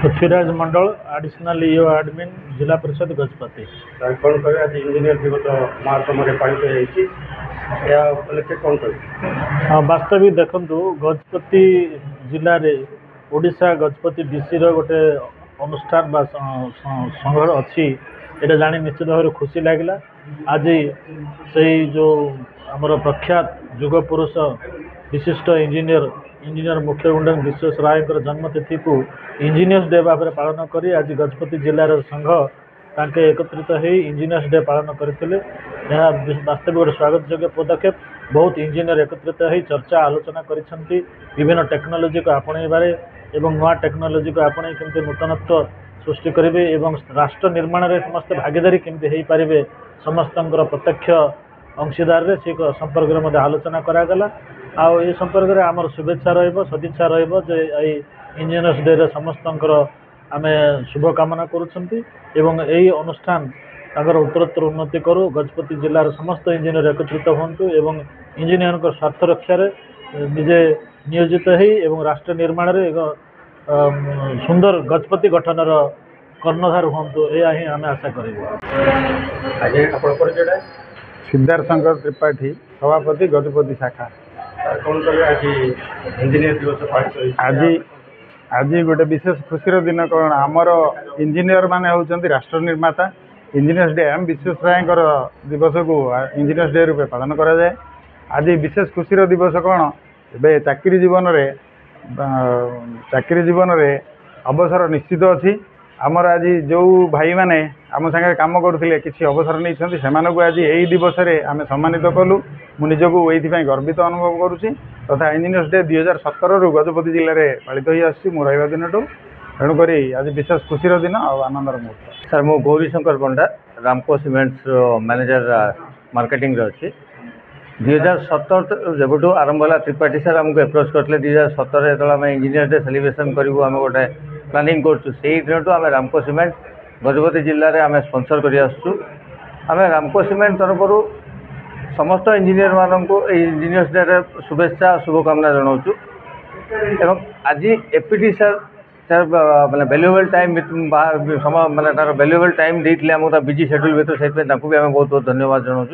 पृथ्वीराज मंडल additional EO admin जिला परिषद गजपति। कौन कह आज इंजीनियर दिवस महात्म पालित कौन कह हाँ वास्तविक देखु गजपति जिले में ओडिशा गजपति डीसी गोटे अनुष्ठान संघ अच्छी ये जानी निश्चित भाव खुशी लगे। आज से जो आमर प्रख्यात युग पुरुष विशिष्ट इंजीनियर मुख्य गुंडन विश्वेश राय जन्मतिथि को इंजीनियर्स डे भाव में पालन कर आज गजपति जिलार संघ तांके एकत्रित हो इंजीनियर्स डे पालन करते। वास्तविक गोटे स्वागत योग्य पदक्षेप। बहुत इंजीनियर एकत्रित हो चर्चा आलोचना करिसेंती विभिन्न टेक्नोलोजी को आपणेबारे एवं नुआ टेक्नोलोजी को आपणे केमती नूतनत्व सृष्टि करेंगे एवं राष्ट्र निर्माण में समस्त भागीदारी केमती हो पारे समस्त प्रत्यक्ष अंशीदार रे से संपर्क में आलोचना करागला। आउ ये संपर्क में आमर शुभेच्छा सदिच्छा रे इंजीनियर्स डे रे समस्त आम शुभकामना करुँच यही अनुष्ठान उत्तरोत्तर उन्नति करू। गजपति जिलार समस्त इंजीनियर एकत्रित हूँ एवं इंजीनियर स्वार्थ रक्षा निजे नियोजित हो राष्ट्र निर्माण में एक सुंदर गजपति गठनर कर्णधार हूँ यह आम आशा करूँ। सिद्धार्थ शंकर त्रिपाठी सभापति गजपति शाखा। कौन कह आज इंजीनियर दिवस पालित आज आज गोटे विशेष खुशी दिन कौन आमर इंजीनियर माने होउचंती राष्ट्र निर्माता। इंजीनियर्स डे एम विश्वेश राय दिवस को इंजीनियर्स डे रूपे पालन करा जाए। आज विशेष खुशी दिवस कौन ए चाकरी जीवन रे अवसर निश्चित अच्छी। आमर आज जो भाई माने आम संगे काम करते किसी अवसर नहीं से आज यही दिवस आम सम्मानित कलु। मु निजक ये गर्वित अनुभव करुँची तथा इंजीनियर्स डे 2017 रु गजपति जिले में पालित हो आसो रहा दिन तेणुक आज विशेष खुशी दिन और आनंदर मुहूर्त। सर मु गौरी शंकर पंडा रामको सीमेंट्स मैनेजर मार्केटिंग अच्छी। 2017 जब आरंभ है त्रिपाठी सर आमको एप्रोच करते 2017 जो आम इंजीनियर डे सेलिब्रेशन करूँ आम गोटे प्लानिंग कर आम रामको सीमेंट गजपति जिले में आम स्पॉन्सर कर आम रामको सीमेंट तरफ समस्त इंजीनियर मानक इंजीनियर्स डे रे शुभेच्छा शुभकामना जनाऊँ। एवं आज एपीटी सर सर माने वैल्यूएबल टाइम समय माने तार वैल्यूएबल टाइम देते आमको बिजी शेड्यूल भर से भी बहुत बहुत धन्यवाद जनाऊँ।